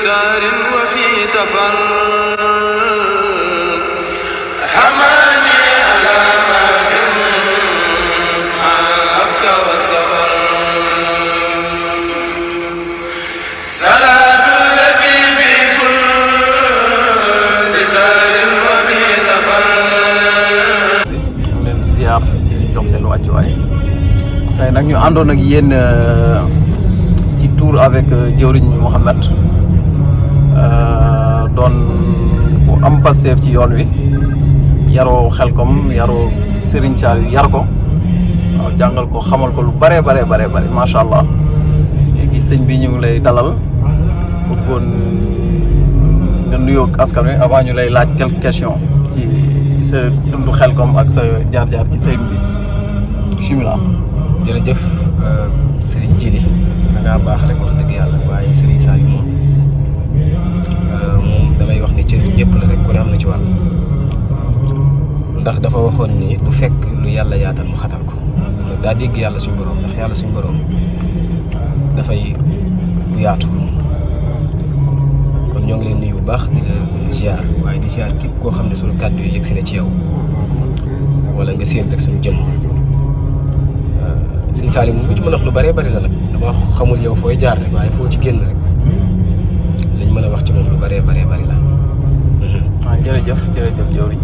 سار وفي سفر حماني على ماهر مع الحبس والسفر صلاة الذي في كل سار وفي سفر. leen ziar jox seen wàccuwaay tey nag ñu àndoon ak yéen ci tour avec jëwriñ Mouhamed doon bu am passeef ci yoon wi yaroo Xelkom yaroo Serigne Saliou yar ko waaw jàngal ko xamal ko lu bare macha allah léegi sëñ bi ñu ngi lay dalal bëggoon nga nuyoo ak askan wi avant ñu lay laaj quelques questions ci sa dundu Xelkom ak sa jaar-jaar ci sëñ bi bismillah. jërëjëf Serigne Djily da ngaa baax rek wax dëgg yàlla waaye Serigne Saliou moom damay wax ni cër ñëpp la rek ku ne am na ci wàll ndax dafa waxoon ni du fekk lu yàlla yaatal mu xatal ko daa dégg yàlla suñu borom ndax yàlla suñu borom dafay ku yaatu kon ñoo ngi leen nuyu bu baax di la ziar waaye di ziar képp koo xam ne suñu kàddu yi yegg si na ci yow wala nga séen rek suñu jëmm. Sëñ Saliou moom lu ci mën a wax lu bëree bëri la nag dama xamul yow fooy jaar rek waaye foo ci génn rek liñ mën a wax ci moom lu bëree bëri la. waaw jërëjëf jawriñ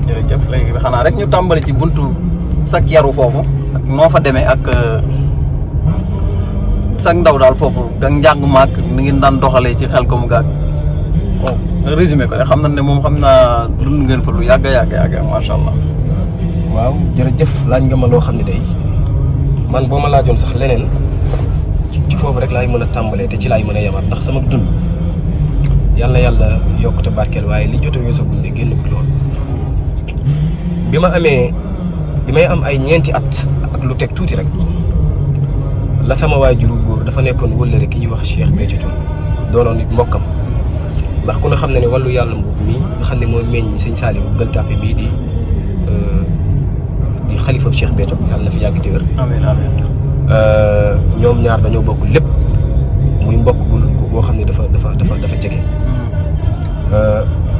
jërëjëf léegi xanaa rek ñu tàmbali ci buntu sak yaru foofu ak noo fa demee ak sak ndaw daal foofu da njàng maak ni ngeen daan doxalee ci Xelkom gaag bon résumé ko rek xam na ne moom xam naa dund ngeen fa lu yàgg macha allah. waaw jërëjëf laaj nga ma loo xam ne day man boo ma laajoon sax leneen ci foofu rek laay mën a tàmbalee te ci laay mën a yemaat ndax sama dund yàlla yokk te barkeel waaye li jot a weesagul de génn ko lool. bi may am ay ñeenti at ak lu teg tuuti rek la sama waajuru góor dafa nekkoon wëllëre ki ñuy wax Cheikh Béthio Thioune doonoon nit mbokkam ndax ku ne xam ne ne wàllu yàlla mbuub mi nga xam ne mooy meññ sëñ Saliou Gueule Tapée bii di xalifa Cheikh Béthio yàlla na fi yàgg te wér. amiin ñoom ñaar dañoo bokk lépp muy mbokk boo xam ne dafa jege.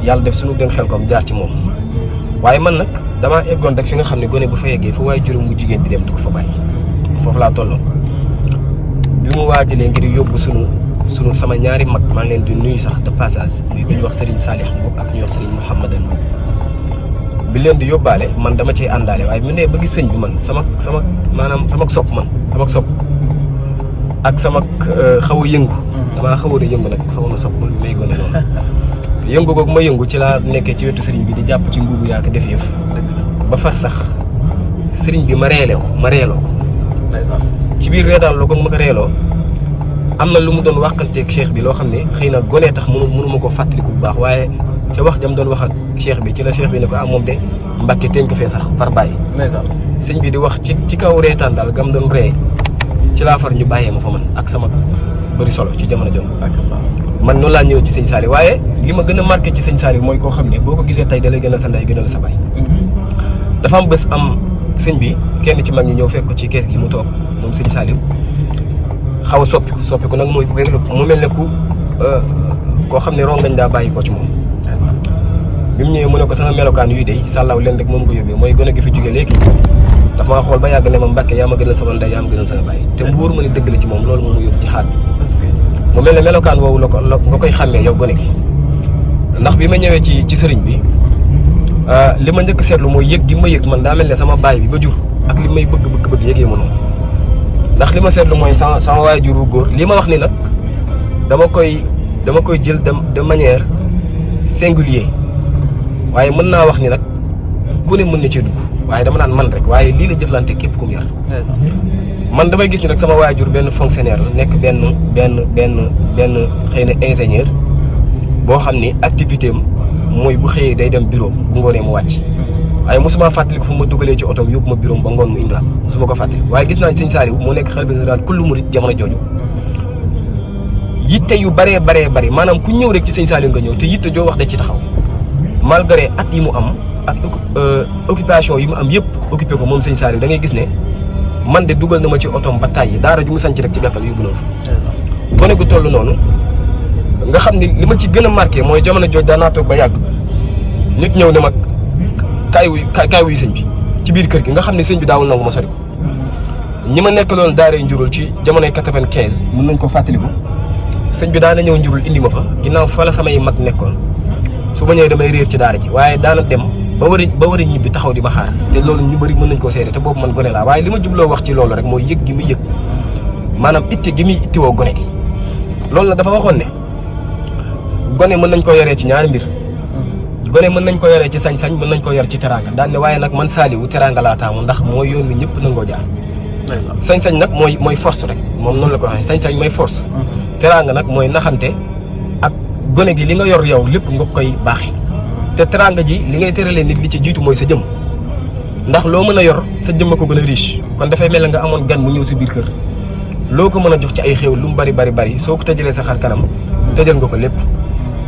yàlla def suñu dénk Xelkom jaar ci moom waaye man nag damaa eggoon rek fi nga xam ne gone bu fa yeggee fa waaye juróom bu jigéen di dem di ko fa bàyyi foofu laa tolloon bi mu waajalee ngir yóbbu sunu sama ñaari mag maa ngi leen di nuyu sax de passage muy ko ñu wax Serigne Salih Mboup ak ñu wax Serigne Mouhamadan Mboup bi leen di yóbbaale man dama cee àndaale waaye bi mu nee ba gis sëñ bi man sama sopp ak sama xaw a yëngu damaa xawoon a yëngu nag xawoon a sopp lu may gone loolu yëngu googu ma yëngu ci laa nekkee ci wetu sëriñ bi di jàpp ci nguubu yaa ko def yëf ba far sax sëriñ bi ma reeloo ko ci biir reetaan loo ko ma ko reeloo am na lu mu doon waxanteeg cheikh bi loo xam ne xëy na gonee tax mënu ma ko fàttaliku bu baax waaye ca wax jam doon wax ak cheikh bi ci la cheikh bi ne ko moom de Mbàkke teeñ ko fee sax far bàyyi sëñ bi di wax ci kaw reetaan daal gam doon ree ci laa far ñu bàyyee ma fa man ak sama bëri solo ci jamono jom man noonu laa ñëwee ci sëñ Saliou waaye li ma gën a marqué ci sëñ Saliou mooy koo xam ne boo ko gisee tey da lay gënal sa ndey gënal sa baay dafa am bés am sëñ bi kenn ci mag ñi ñëw fekk ko ci kees gi mu toog moom sëñ Saliou xaw a soppiku nag mooy mu mel ne koo xam ne rongañ daa bàyyi ko ci moom bi mu ñëwee mu ne ko sama melokaan yuy dey sàllaaw leen rek moom ko yóbbee mooy gën a gi fi jóge léegi dafa maa xool ba yàgg ne ma Mbàkke yaa ma gënal sama ndey yaa ma gënal sama baay te mu wóor ma ne dëgg la ci moom loolu moom mu yóbbu ci xaat bi mu mel ne melokaan woowu la nga koy xàmmee yow gone gi ndax bi ma ñëwee ci sëriñ bi li ma njëkk seetlu mooy yëg gi ma yëg man daa mel ne sama baay bi ma jur ak li may bëgg yëgee ma noonu ndax li ma seetlu mooy sama waajuru góor li ma wax ni nag dama koy jël de manière singulier waaye mën naa wax ni nag ku ne mën na cee dugg waaye dama naan man rek waaye lii la jëflante képp ku mu yar man damay gis ni nag sama waajur benn fonctionnaire la nekk benn xëy na ingénieur boo xam ni activité am mooy bu xëyee day dem bureau bu ngoonee mu wàcc waaye mosuma fàttaliku fu ma dugalee ci oto yóbbu ma bureau ba ngoon mu indiwaat mosuma ko fàttaliku waaye gis naa ni sëñ Saliou moo nekk xalifa général kullu murid jamono jooju yitte yu bëree bëri maanaam ku ñëw rek ci sëñ Saliou nga ñëw te yitte joo wax da ci taxaw malgré at yi mu am ak occupation yi mu am yëpp occupé ko moom sëñ Saliou da ngay gis ne man de dugal na ma ci otom ba tàyyi daara ju mu sanc rek ci gàttal yóbbu na fa gone gu toll noonu nga xam ni li ma ci gën a marqué mooy jamono jooj daan naa toog ba yàgg nit ñëw ne ma kaay wuy sëñ bi ci biir kër gi nga xam ne sëñ bi daawul nangu ma sori ko ñi ma nekkaloon daaree njurul ci jamonoy 95 mën nañ ko fàttaliku sëñ bi daana ñëw njurul indi ma fa ginnaaw fa la samay mag nekkoon su ma ñëwee damay réer ci daara ji waaye daana dem ba war a ñibbi taxaw di ma xaar te loolu ñu bëri mën nañ koo seede te boobu man gone laa waaye li ma jubloo wax ci loolu rek mooy yëg gi muy yëg maanaam itte gi muy ittewoo gone gi loolu la dafa waxoon ne gone mën nañ ko yoree ci ñaari mbir gone mën nañ ko yoree ci sañ-sañ mën nañ ko yor ci teraanga daan ne waaye nag man Saliou teraanga laa taamu ndax mooy yoon wi ñëpp nangoo jaar sañ-sañ nag mooy force rek moom noonu la ko waxee sañ-sañ mooy force teraanga nag mooy naxante ak gone gi li nga yor yow lépp nga koy baaxee te teraanga ji li ngay teralee nit li ci jiitu mooy sa jëm ndax loo mën a yor sa jëm a ko gën a riche kon dafay mel nga amoon gan mu ñëw sa biir kër loo ko mën a jox ci ay xéw lu mu bari soo ko tëjalee sa xar kanam tëjal nga ko lépp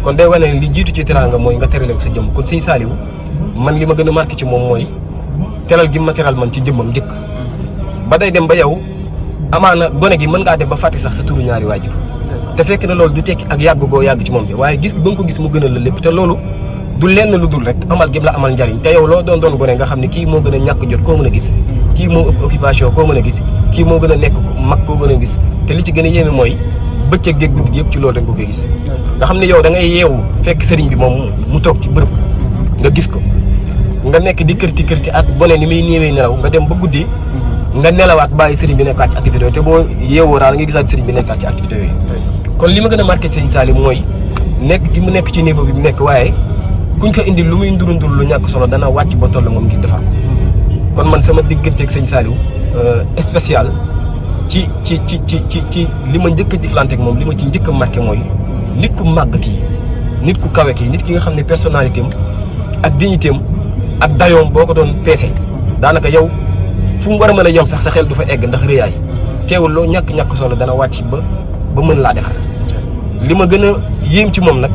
kon day wane ne li jiitu ci teraanga mooy nga terale ko sa jëm kon sëñ Saliou man li ma gën a marqué ci moom mooy teral gi ma teral man ci jëmmam njëkk ba day dem ba yow amaana gone gi mën ngaa dem ba fàtte sax sa turu ñaari waajur te fekk na loolu du tekki ak yàgg goo yàgg ci moom bi waaye gis ba nga ko gis mu gënal la lépp te loolu du lenn lu dul rek amal gim la amal njariñ te yow loo doon gone nga xam ne kii moo gën a ñàkk jot koo mën a gis kii moo ëpp occupation koo mën a gis kii moo gën a nekk mag koo mën a gis te li ci gën a yéeme mooy bëccëg géeg guddi gi yëpp ci loolu rek nga koy gis nga xam ne yow da ngay yeewu fekk sëriñ bi moom mu toog ci bërëb nga gis ko nga nekk di kërti ak gone ni muy néewee nelaw nga dem ba guddi nga nelawaat bàyyi sëriñ bi nekkaat ci activité yooyu te boo yeewoo daal nga gisaat sëriñ bi nekkaat ci activité yooyu kon li ma gën a marqué sëriñ Saliou mooy nekk gi mu nekk ci niveau bi mu nekk waaye kuñ ko indi lu muy nduru lu ñàkk solo dana wàcc ba toll moom ngir defar ko kon man sama digganteeg sëñ Saliou spécial ci li ma njëkk a jëflanteeg moom li ma ci njëkk a marqué mooy nit ku màgg kii nit ku kawe kii nit ki nga xam ne personnalité am ak dignité am ak dayoom boo ko doon peese daanaka yow fu mu war a mën a yem sax sa xel du fa egg ndax rëyaay teewul loo ñàkk solo dana wàcc ba mën laa defar li ma gën a yéem ci moom nag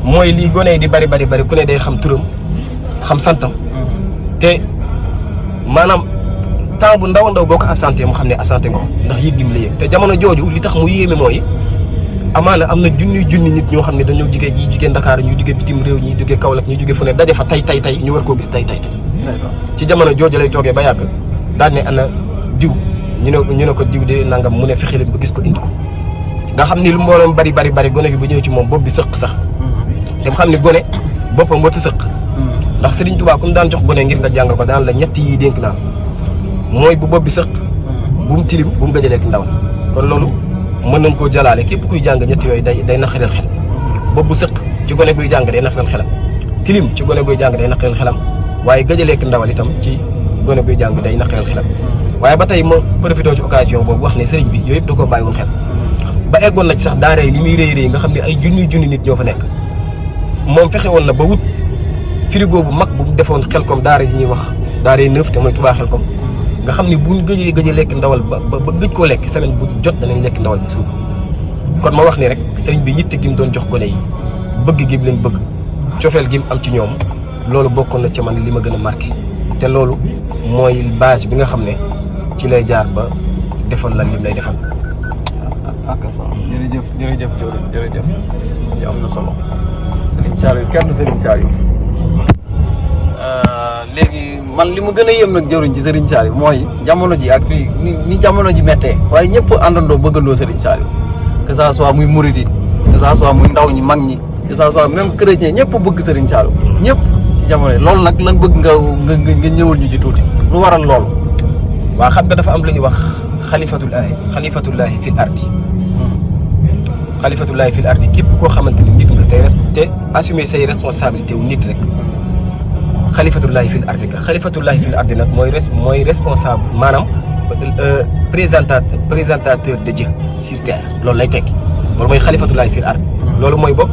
mooy lii gone yi di bari ku ne day xam turam xam santam te maanaam temps bu ndaw boo ko absenté mu xam ne absenté nga ko ndax yëg gi mu la yëg te jamono jooju li tax mu yéeme mooy amaana am na junni nit ñoo xam ne dañoo jugee ñi jugee Dakar ñu jugee bitim réew ñi jugee Kaolack ñi jugee fu ne daje fa tey ñu war koo gis tey ci jamono jooju lay toogee ba yàgg daal ne ana diw ñu ne ko diw de nangam mu ne fexe leen ba gis ko indi ko nga xam ni lu mbooloom bari gone gi ba ñëw ci moom bopp bi sëq sax te mu xam ni gone boppam watu sëq ndax Serigne Touba ku mu daan jox gone ngir nga jàngal ko daan la ñett yi dénk naa mooy bu bopp bi sëq bu mu tilim bu mu gëj a lekk ndawal kon loolu mën nañ koo jalaale képp kuy jàng ñett yooyu day naqareel xel bopp bu sëq ci gone guy jàng day naqareel xelam tilim ci gone guy jàng day naqareel xelam waaye gëj a lekk ndawal itam ci gone guy jàng day naqareel xelam waaye ba tey ma profité ci occasion boobu wax ne Serigne bi yooyu yëpp da koo bàyyiwoon xel ba eggoon na ci sax daara yi li muy rëy nga xam ne ay junni nit ñoo fa nekk moom fexe woon na ba wut frigo bu mag bu mu defoon Xelkom daara yi ñuy wax daara yi neuf te mooy Touba Xelkom nga xam ne buñ gëjee lekk ndawal ba gëj koo lekk semaine bu jot danañ lekk ndawal bi suuf kon ma wax ni rek sëriñ bi yitte gi mu doon jox gone yi bëgg gi mu leen bëgg cofeel gi mu am ci ñoom loolu bokkoon na ci man li ma gën a marqué te loolu mooy base bi nga xam ne ci lay jaar ba defal la lim lay defal. ak sa jërëjëf jërëjëf ci am na solo Serigne Saliou kenn du Serigne Saliou léegi man li ma gën a yëm nag jëruñ ci Serigne Saliou mooy jamono ji ak fii ni jamono ji méttee waaye ñëpp àndandoo bëggandoo Serigne Saliou que ça soit muy murid yi que ça soit muy ndaw ñi mag ñi que ça soit même chrétien ñëpp bëgg Serigne Saliou ñëpp ci jamono yi loolu nag lan bëgg nga ñëwal ñu ci tuuti lu waral loolu. waa xam nga dafa am lu ñuy wax xalifatullahi fil ardi xalifatullahi fil ardi képp koo xamante ni nit nga te assumer say responsabilité wu nit rek xalifatullahi fil ardi nga xalifatullahi fil ardi nag mooy responsable maanaam présentateur de Dieu sur terre loolu lay tekki loolu mooy xalifatullahi fil ardi loolu mooy bopp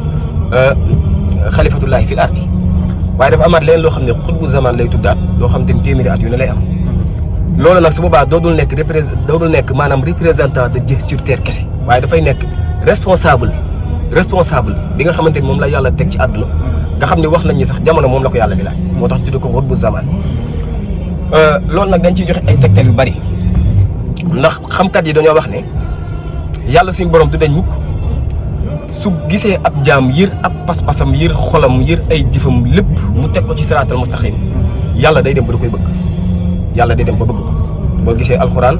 xalifatullahi fil ardi waaye dafa amaat leen loo xam ne xutbu zaman lay tuddaat loo xam te ni téeméeri at yu ne lay am loolu nag su boobaa doodul nekk maanaam représentant de Dieu sur terre kese waaye dafay nekk responsable bi nga xamante ni moom la yàlla teg ci àdduna nga xam ne wax nañ ni sax jamono moom la ko yàlla di laaj moo tax tudde ko xutbu zaman loolu nag dañ ciy joxe ay tegtal yu bari ndax xamkat yi dañoo wax ne yàlla suñu borom du dañ mukk su gisee ab jaam yër ab pas-pasam yër xolam yër ay jëfam lépp mu teg ko ci siraatal mustaqim yàlla day dem ba da koy bëgg yàlla day dem ba bëgg ko boo gisee alxuraan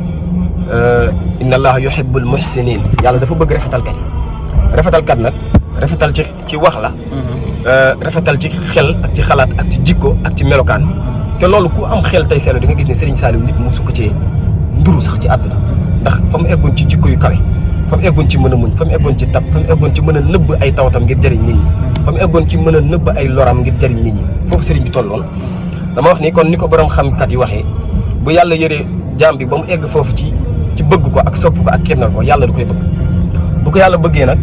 inna allaha yuhibbul muhsinin yàlla dafa bëgg rafetalkat yi rafetalkat nag rafetal ci wax la rafetal ci xel ak ci xalaat ak ci jikko ak ci melokaan te loolu ku am xel tey seetlu di nga gis ne Serigne Saliou nit mu sukk cee nduru sax ci àdduna ndax fa mu eggoon ci jikko yu kawe fa mu eggoon ci mën a muñ fa mu eggoon ci tab fa mu eggoon ci mën a nëbb ay tawatam ngir jëriñ nit ñi fa mu eggoon ci mën a nëbb ay loram ngir jëriñ nit ñi foofu Serigne bi tolloon dama wax ni kon ni ko borom xamkat yi waxee bu yàlla yëree jaam bi ba mu egg foofu ci bëgg ko ak sopp ko ak kennal ko yàlla du koy bëgg bu ko yàlla bëggee nag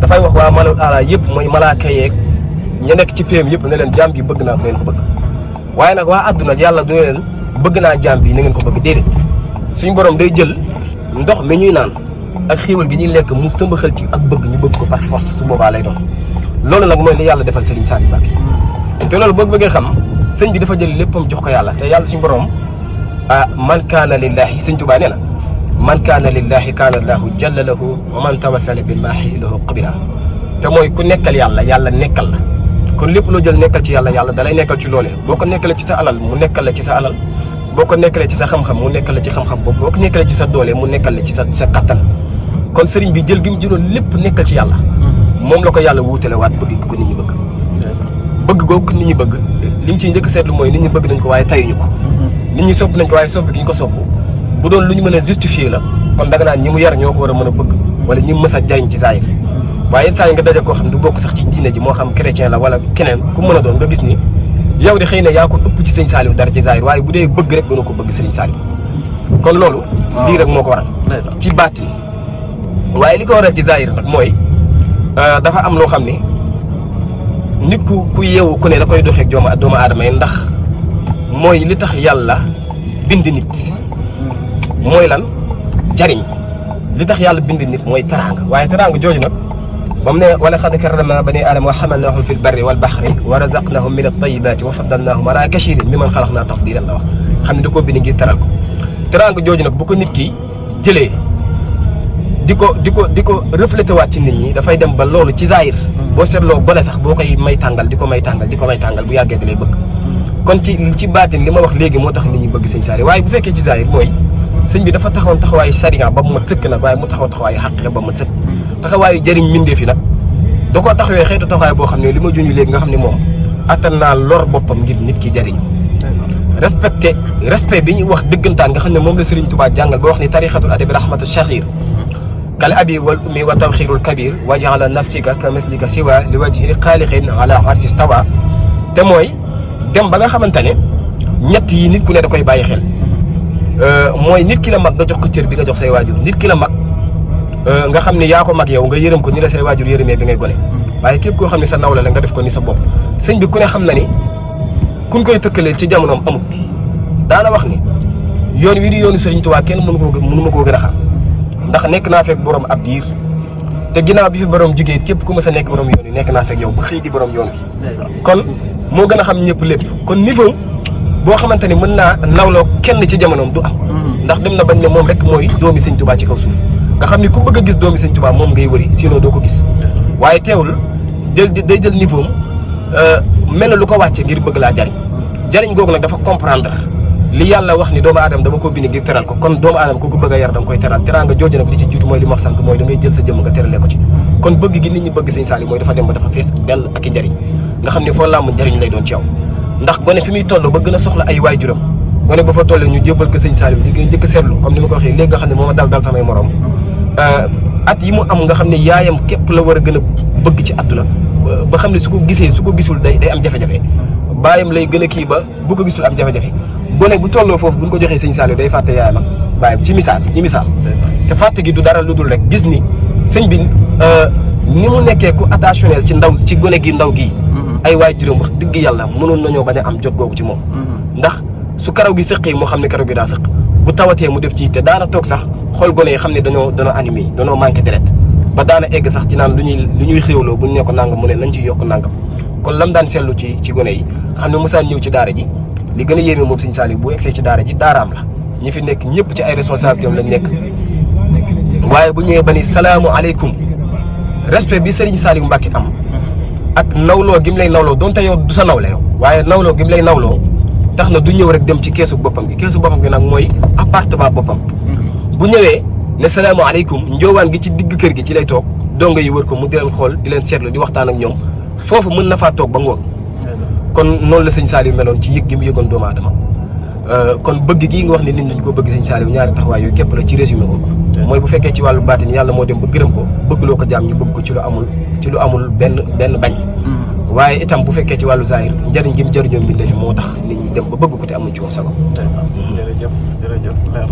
dafay wax waa malal ala yëpp mooy malaaka yeeg ña nekk ci péem yëpp ne leen jaam bi bëgg naa ko ngeen ko bëgg waaye nag waa àdduna yàlla du leen bëgg naa jaam bi na ngeen ko bëgg déedéet suñu borom day jël ndox mi ñuy naan ak xiiwal gi ñuy lekk mu sëmbaxal ci ak bëgg ñu bëgg ko par force su boobaa lay doon loolu nag mooy li yàlla defal Serigne Saliou Mbacké te loolu boo bëggee xam sëñ bi dafa jël léppam jox ko yàlla te yàlla suñu borom man kaana lillahi sëñ Tuubaa nee na man kaana lillahi kaana llaahu jalla lahu wa man tawassala bil maahi lahu qabila te mooy ku nekkal yàlla yàlla nekkal la kon lépp loo jël nekkal ci yàlla yàlla dalay nekkal ci loolee boo ko nekkalee ci sa alal mu nekkal la ci sa alal boo ko nekkalee ci sa xam-xam mu nekkal la ci xam-xam boobu boo ko nekkalee ci sa doole mu nekkal la ci sa kattan kon sëriñ bi jël gi mu jëloon lépp nekkal ci yàlla moom la ko yàlla wuutale waat bëgg ko nit ñi bëgg bëgg googu nit ñi bëgg li ñu ciy njëkk seetlu mooy nit ñi bëgg nañ ko waaye tayuñu ko nit ñi sopp nañ ko waaye sopp gi ñu ko sopp bu doon lu ñu mën a justifier la kon danga naan ñi mu yar ñoo ko war a mën a bëgg wala ñi mës a jariñ ci zaahir waaye yenn saa yi nga daje koo xam ne du bokk sax ci diine ji moo xam chrétien la wala keneen ku mën a doon nga gis ni yow di xëy na yaa ko ëpp ci sëñ Saliou dara ci zaahir waaye bu dee bëgg rek gënu ko bëgg sëriñ Saliou kon loolu lii rek moo ko waral ci baatin waaye li ko waral ci zaahir nag mooy dafa am loo xam ne nit ku yeewu ku ne da koy doxeeg doomu aadama yi ndax mooy li tax yàlla bind nit mooy lan jariñ li tax yàlla bind nit mooy teraanga waaye teraanga jooju nag ba mu ne wala xad karramnaa banii aadama wa hamalnaahum fi lbarri wal bahri wa razaqnaahum min at-tayyibaati wa faddalnaahum alaa kasiirin mimman xalaqnaa tafdiilan la wax xam ne da koo bind ngir teral ko teraanga jooju nag bu ko nit ki jëlee di ko reflété waat ci nit ñi dafay dem ba loolu ci zaahir boo seetloo gone sax boo koy may tàngal di ko may tàngal bu yàggee da lay bëgg kon ci baatin li ma wax léegi moo tax nit ñi bëgg sëñ Saliou waaye bu fekkee ci zaahir mooy sëñ bi dafa taxawoon taxawaayu sariya ba mu mat sëkk nag waaye mu taxaw taxawaayu xaqiqa ba mu mat sëkk taxawaayu jëriñ mbindeef yi nag da koo taxawee xeetu taxawaay boo xam ne li ma junj léegi nga xam ne moom attan naa lor boppam ngir nit ki jëriñu respect bi ñuy wax dëggantaan nga xam ne moom la Serigne Touba jàngal ba wax ni tarixatul adabi rahmatu shahir kal abi wal ummi wa tawxirul kabir wa jaala nafsika ka mislika siwa li wajhi xaaliqin ala arsi stawa te mooy dem ba nga xamante ne ñett yi nit ku ne da koy bàyyi xel mooy nit ki la mag nga jox ko cër bi nga jox say waajur nit ki la mag nga xam ne yaa ko mag yow nga yërëm ko ni la say waajur yërëmee bi ngay gone waaye képp koo xam ne sa nawla la nga def ko ni sa bopp sëñ bi ku ne xam na ni kuñ koy tëkkaleel ci jamonoom amut daana wax ni yoon wi di yoonu Sëriñ Tuubaa kenn mënu ma koo gën a xam ndax nekk naa fekk borom ab diir te ginnaaw bi fi borom jugee képp ku ma sa nekk borom yoon wi nekk naa fekk yow ba xëy di borom yoon wi kon moo gën a xam ñëpp lépp kon niveau boo xamante ni mën naa nawloo kenn ci jamonoom du am ndax dem na bañ ne moom rek mooy doomi Sëñ Tuubaa ci kaw suuf nga xam ni ku bëgg a gis doomi Sëñ Tuubaa moom ngay wëri sinon doo ko gis waaye teewul day jël niveau mel na lu ko wàcce ngir bëgg laa jariñ googu nag dafa comprendre li yàlla wax ni doomu aadama dama ko bind ngir teral ko kon doomu aadama ku ko bëgg a yar da nga koy teral teraanga jooju nag li ci jiitu mooy li ma wax sànq mooy da ngay jël sa jëmm nga teralee ko ci kon bëgg gi nit ñi bëgg Sëñ Saliou mooy dafa dem ba dafa fees dell ak i njariñ nga xam ne foo làmb njariñ lay doon ci yow ndax gone fi muy toll ba gën a soxla ay waajuram gone ba fa toll ñu jébbal ko Sëñ Saliou li ngay njëkk a seetlu comme ni ma ko waxee léegi nga xam ne moo ma dal samay morom at yi mu am nga xam ne yaayam képp la war a gën a bëgg ci àdduna ba xam ne su ko gisee su ko gisul day am jafe-jafe baayam lay gën a kii ba bu ko gisul am jafe-jafe gone bu tolloo foofu bu ñu ko joxee Sëñ Saliou day fàtte yaayam ak baayam ci misaal te fàtte gi du dara lu dul rek gis ni sëñ bi ni mu nekkee ku attentionnel ci gone gi ndaw gii ay waajuram wax dëgg yàlla mënoon nañoo bañ a am jot googu ci moom ndax su karaw gi sëqee moo xam ne karaw gi daa sëq bu tawatee mu def ci te daana toog sax xool gone yi xam ne dañoo animé dañoo manqué deret ba daana egg sax ci naan lu ñuy xéewloo bu ñu ne ko nangam mu ne nañ ci yokk nangam kon lam daan seetlu ci gone yi nga xam ne mosaan ñëw ci daara ji li gën a yéeme moom Sëñ Saliou bu egsee ci daara ji daaraam la ñi fi nekk ñëpp ci ay responsabilité am lañ nekk waaye bu ñëwee ba ni salaamu aleykum respect bi Serigne Saliou Mbacké am ak nawloo gi mu lay nawloo donte yow du sa nawle yow waaye nawloo gi mu lay nawloo tax na du ñëw rek dem ci keesu boppam gi nag mooy appartement boppam bu ñëwee ne salaamaaleykum njoowaan gi ci digg kër gi ci lay toog donga yi wër ko mu di leen xool di leen seetlu di waxtaan ak ñoom foofu mën na faa toog ba ngoon kon noonu la sëñ Saliou meloon ci yëg gi mu yëgoon doomu aadama kon bëgg gii nga wax ne nit ñi ko bëgg sëñ Saliou ñaari taxawaay yooyu képp la ci résumé ko mooy bu fekkee ci wàllu baatin yàlla moo dem ba gërëm ko bëgg loo ko jaam ñu bëgg ko ci lu amul benn bañ waaye itam bu fekkee ci wàllu zahir njëriñ gi mu jëriñoo mbindee fi moo tax nit ñi dem ba bëgg ko te amuñ ci woon sago. jërëjëf leer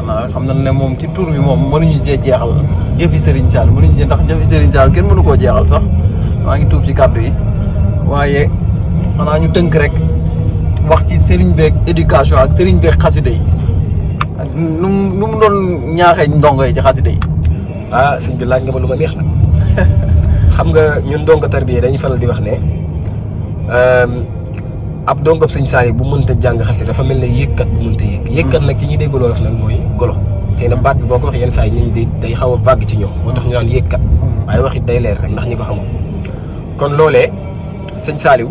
na xam na ne moom ci tur bi moom mënuñu cee jeexal jëfi Serigne Sall mënuñu cee ndax jëfi Serigne Sall kenn mënu koo jeexal sax maa ngi tuub ci kàddu yi waaye xanaa ñu tënk rek wax ci Serigne beeg éducation ak Serigne beeg xasida yi ak nu mu doon ñaaxee ndongo yi ci xasida yi. Sëñ bi laaj nga ma lu ma neex nag xam nga ñun ndongo tarbiya dañuy faral di wax ne ab dongob sëñ Saliou bu mënta jàng xasida dafa mel ne yëkkat bu mënta yëkkat nag ci ñi dégg loolu nag mooy golo xëy na baat bi boo ko waxee yenn saa yi nit ñi day xaw a vague ci ñoom moo tax ñu naan yëkkat waaye wax it day leer rek ndax ñi ko xamul kon loolee sëñ Saliou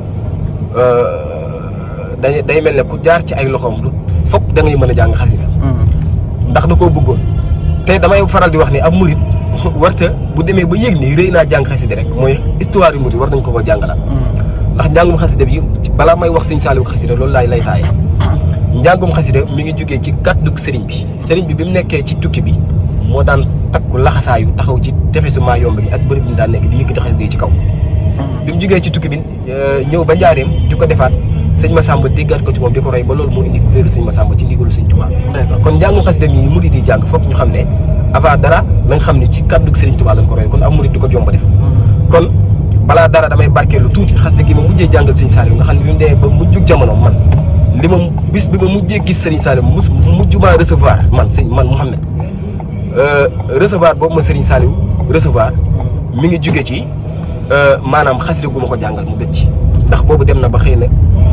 day mel ne ku jaar ci ay loxoom lu foog da ngay mën a jàng xasida ndax da koo bëggoon te damay faral di wax ni ab murit warta bu demee ba yëg ni rëy naa jàng xasida rek mooy histoire yu murit war nañ ko jàngalaat ndax njàngum xasida bi balaa may wax sëñ Saliou xasida loolu lay taaye njàngum xasida mi ngi jógee ci kàddug sëriñ bi bi mu nekkee ci tukki bi moo daan takku laxasaayu taxaw ci tefesu Mayombe gi ak bërëb bi mu daan nekk di yëkkati xasida yi ci kaw bi mu jógee ci tukki bi ñëw ba njaareem di ko defaat sëñ Massamba déggaat ko ci moom di ko roy ba loolu moo indi kuréelu sëñ Massamba ci ndigalu sëñ Touba kon njàngum xasida mi murit di jàng foog ñu xam ne avant dara nañ xam ne ci kàddug sëriñ Touba lañ ko roy kon am murit di ko jomba def kon balaa dara damay barkeelu tuuti xasida gi ma mujjee jàngal sëñ Saliou nga xam ne bi mu demee ba mujjug jamono man li ma bis bi ma mujjee gis sëriñ Saliou mujjuma recevoir man Mouhamed recevoir boobu ma sëriñ Saliou recevoir mi ngi jóge ci maanaam xasida gu ma ko jàngal mu gëj ci ndax boobu dem na ba xëy na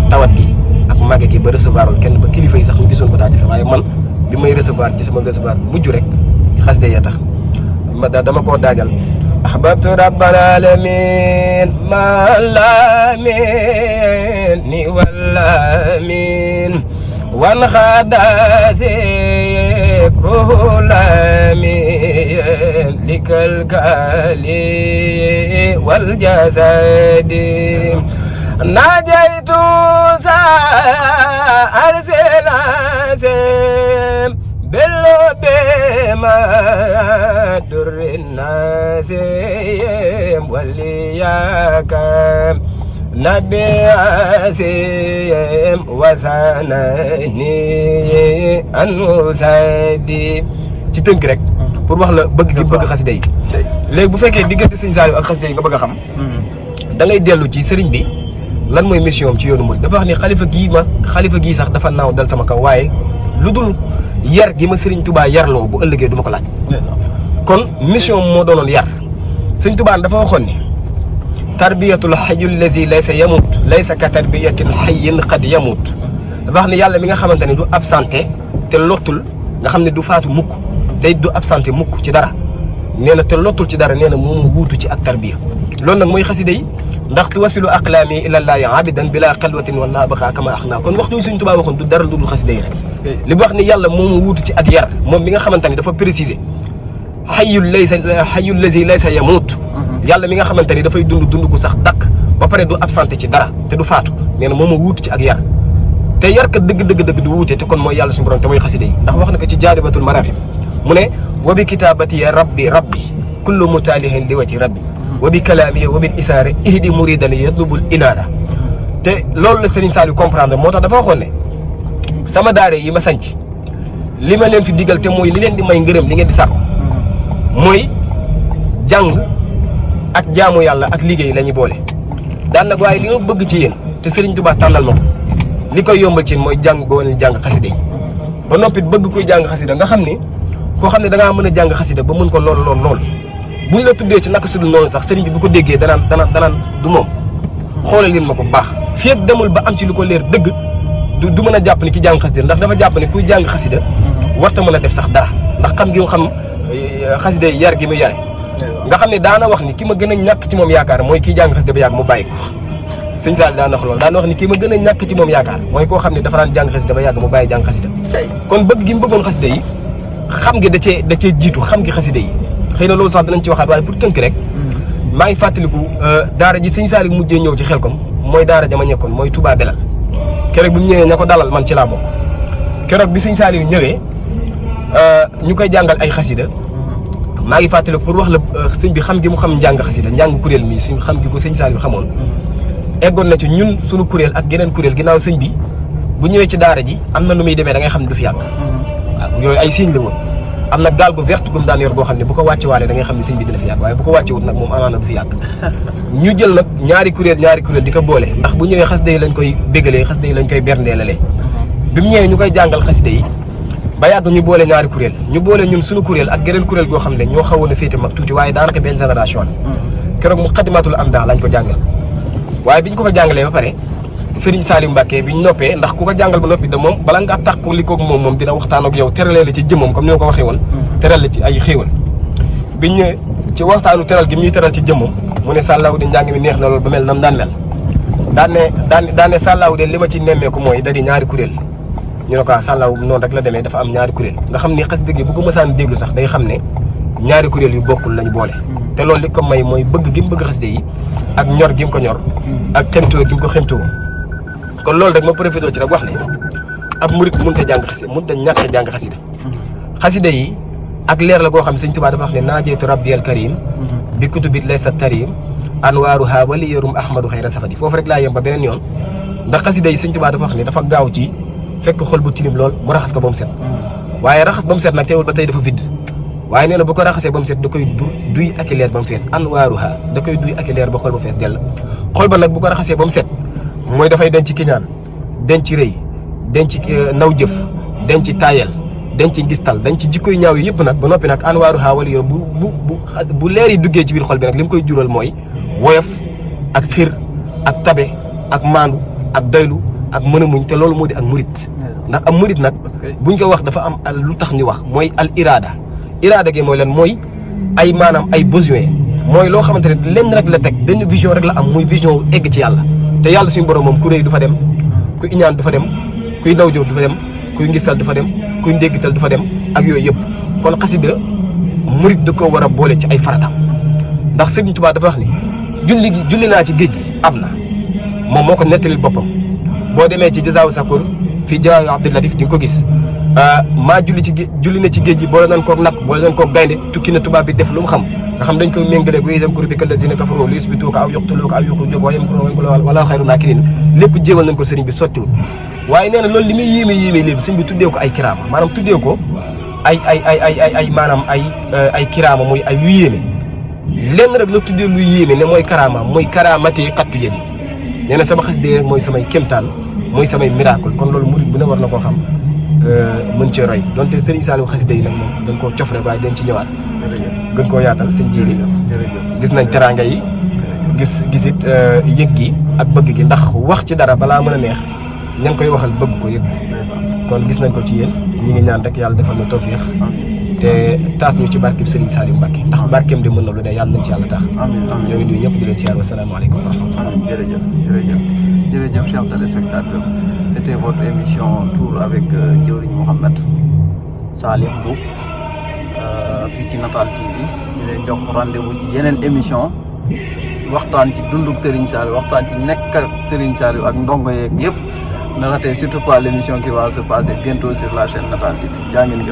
tawat gi ak màgge gi ba recevoirul kenn ba kilifa yi sax ñu gisoon ko daa jafe waaye man bi may recevoir ci sama recevoir mujj rek ci xasida ya tax dama koo daajal ahbabtu rabbal alamin malamin ni wallamin wan khadase kruhulamin likal gali wal jasadi najaitu sa arselasem bello bema durrinasem waliyakam nabi asem wasanani anusadi ci tënk rek pour wax la bëgg gi bëgg xasida yi léegi bu fekkee diggante sëñ Saliou ak xasida yi nga bëgg a xam da ngay dellu ci sëriñ bi lan mooy mission am ci yoonu murid dafa wax ni xalifa gii sax dafa naaw dal sama kaw waaye lu dul yar gi ma Sëriñ Touba yarloo bu ëllëgee du ma ko laaj kon mission moo doonoon yar Sëriñ Touba dafa waxoon ni tarbiyatul hayyul lazi laysa yamut laysa ka tarbiyatil hayyin qad yamut dafa wax ni yàlla mi nga xamante ne du absenté te lottul nga xam ne du faatu mukk te du absenté mukk ci dara nee na te lottul ci dara nee na moom wuutu ci ak tarbiya loolu nag mooy xasida yi ndax tuwasilu aqlaami ilallaahi abidan bila xalwatin wala baxa kama ax naa kon wax jooju Sëriñ Tuubaa waxoon du dara lu dul xasida yi rek li mu wax ni yàlla moomu wuutu ci ak yar moom mi nga xamante ni dafa préciser hayyul lazi laysa yamut yàlla mi nga xamante ni dafay dund gu sax dakk ba pare du absenté ci dara te du faatu nee na moom a wuutu ci ak yar te yar kat dëgg du wuute te kon mooy yàlla suñu borom te mooy xasida yi ndax wax na ko ci jaalibatul marafib mu ne wa bi kitaabati ya rabbi kullu mutaalihin li wajhi rabbi wa bi kalaami wa bil isaare ihdi muridan yatlubul inaara te loolu la Serigne Saliou comprendre moo tax dafa waxoon ne sama daare yi ma sanc li ma leen fi digal te mooy li leen di may ngërëm li ngeen di sàkku mooy jàng ak jaamu yàlla ak liggéey la ñuy boole daan nag waaye li nga bëgg ci yéen te Serigne Touba tànnal ma ko li koy yombal ci yéen mooy jàng boo leen jàng xasida yi ba noppi bëgg koy jàng xasida nga xam ni koo xam ne da ngaa mën a jàng xasida ba mën ko lool buñ la tuddee ci naka sudul noonu sax sëriñ bi bu ko déggee danaan du moom xoolal leen ma ko bu baax fii ak demul ba am ci lu ko leer dëgg du mën a jàpp ni ki jàng xasida ndax dafa jàpp ne kuy jàng xasida warta mën a def sax dara ndax xam gi nga xam xasida yi yar gi mu yare nga xam ne daana wax ni ki ma gën a ñàkk ci moom yaakaar mooy kii jàng xasida ba yàgg mu bàyyi ko sëñ Saliou daan wax loolu daan wax ni kii ma gën a ñàkk ci moom yaakaar mooy koo xam ne dafa daan jàng xasida ba yàgg mu bàyyi jàng xasida kon bëgg gi mu bëggoon xasida yi xam gi da cee jiitu xam gi xasida yi xëy na loolu sax dinañ ci waxaat waaye pour tënk rek maa ngi fàttaliku daara ji sëñ Saliou mujjee ñëw ci Xelkom mooy daara jama ñekkoon mooy Touba Belal keroog bi mu ñëwee ña ko dalal man ci laa bokk keroog bi sëñ Saliou ñëwee ñu koy jàngal ay xasida maa ngi fàttaliku pour wax la sëñ bi xam gi mu xam njàng xasida njàng kuréel mi suñ xam gi ko sëñ Saliou xamoon eggoon na ci ñun suñu kuréel ak geneen kuréel ginnaaw sëñ bi bu ñëwee ci daara ji am na nu muy demee da ngay xam ne du fi yàgg waaw yooyu ay signe la woon am na gaal gu vert gum daan yor boo xam ne bu ko wàcce waale da ngay xam ne sëñ bi dina fi yàgg waaye bu ko wàcce wut nag moom amaana du fi yàgg ñu jël nag ñaari kuréel di ko boole ndax bu ñëwee xasida yi lañ koy bégalee xasida yi lañ koy berndeelalee bi mu ñëwee ñu koy jàngal xasida yi ba yàgg ñu boole ñaari kuréel ñu boole ñun suñu kuréel ak geneen kuréel goo xam ne ñoo xawoon a féete mag tuuti waaye daanaka benn génération la keroog Muqaddimatul Amdah lañ ko jàngal waaye biñ ko ko jàngalee ba pare Serigne Saliou Mbacké biñ noppee ndax ku ko jàngal ba noppi de moom bala ngaa tàqu li koog moom dina waxtaan ak yow teralee la ci jëmmam comme ni ma ko waxee woon teral la ci ay xéewal biñ ñëwee ci waxtaanu teral gi ñuy teral ci jëmmam mu ne sàllaaw de njàng mi neex na loolu ba mel nam daan mel daan ne sàllaaw de li ma ci nemmeeku mooy da di ñaari kuréel ñu ne ko sàllaaw noonu rek la demee dafa am ñaari kuréel nga xam ni xasida gi bu ko mësaan déglu sax day xam ne ñaari kuréel yu bokkul lañ boole te loolu li ko may mooy bëgg gi mu bëgg xasida yi ak ñor gi mu ko ñor ak xemtoo gi mu ko xemtoo kon loolu rek ma profité ci rek wax ne ab murit mënut a jàng xasida mënut a ñàkk a jàng xasida xasida yi ak leer la goo xam ne Sëñ Tuubaa dafa wax ne naajeetu rabbiyal karim bi kutubit laysa tarim anwaaruha wali yorum ahmadu xayra safadi foofu rek laa yem ba beneen yoon ndax xasida yi Sëñ Tuubaa dafa wax ne dafa gaaw ci fekk xol bu tilim lool mu raxas ko ba mu set waaye raxas ba mu set nag teewul ba tey dafa vide waaye nee na bu ko raxasee ba mu set da koy duy ak i leer ba mu fees anwaaruha da koy duy ak i leer ba xol ba fees dell xol ba nag bu ko raxasee ba mu set mooy dafay denc kiñaan denc rëy denc naw jëf denc taayel denc ngistal denc jikkoy ñaaw yi yëpp nag ba noppi nag anwaaruha wala yoon bu leer yi duggee ci biir xol bi nag li mu koy jural mooy woyof ak xir ak tabe ak maandu ak doylu ak mën a muñ te loolu moo di ak murit ndax am murit nag buñ ko wax dafa am lu tax ñu wax mooy al iraada gi mooy lan mooy ay maanaam ay besoin mooy loo xamante ne lenn rek la teg benn vision rek la am muy vision egg ci yàlla te yàlla suñu borom moom ku réy du fa dem ku iñaan du fa dem kuy ndaw jow du fa dem kuy ngistal du fa dem kuy ndéggital du fa dem ak yooyu yëpp kon xasida murit da ko war a boole ci ay faratam ndax Sëriñ Tuubaa dafa wax ni julli naa ci géej gi am na moom moo ko nettalil boppam boo demee ci Jazaawu Sakoor fii Jawaahiru Abdul Latif di nga ko gis maa julli na ci géej gi boole nañ koog nag boole nañ koog gaynde tukki na tubaab bi def lu mu xam nga xam dañ koy méngale ko yéesam kuréel bi kal lazina kafaroo li yusbituuka aw yuqtuluuka aw yuxrijuuka wa yamkuruuna wallaahu xayru maakiriin lépp jéewal nañ ko sëriñ bi sottiwul waaye nee na loolu li muy yéeme léegi sëriñ bi tuddee ko ay kiraama maanaam tuddee ko ay maanaam ay kiraama muy ay yu yéeme lenn rek la tuddee lu yéeme ne mooy karaama mooy karaamati xattu yadi nee na sama xasida rek mooy samay kéemtaan mooy samay miracle kon loolu murid bu ne war na koo xam mën cee roy donte Serigne Saliou xasida yi nag moom dañ koo cof rek waaye dañ ci ñëwaat gën koo yaatal sëñ Jiili gis nañ teraanga yi gisit yëg gi ak bëgg gi ndax wax ci dara balaa mën a neex ña ngi koy waxal bëgg ko yëg kon gis nañ ko ci yéen ñi ngi ñaan rek yàlla defal na tawfiix te taas ñu ci barkeem Serigne Saliou Mbacké ndax barkeem di mën na lu ne yàlla nañ ci yàlla tax ñoo ngi nuyu ñëpp di leen siyaar wasalaamaaleykum wa rahmatulah jërëjëf chers téléspectateurs, c'était votre émission Tour avec Diawrigne Mouhamed Salih Mboup fii ci Natal TV di leen jox rendez-vous ci yeneen émission waxtaan ci dunduk Serigne Saliou waxtaan ci nekk ak Serigne Saliou ak ndongo yeeg yëpp ne ratez surtout pas l'émission qui va se passer bientôt sur la chaîne Natal TV jaa ngeen jëf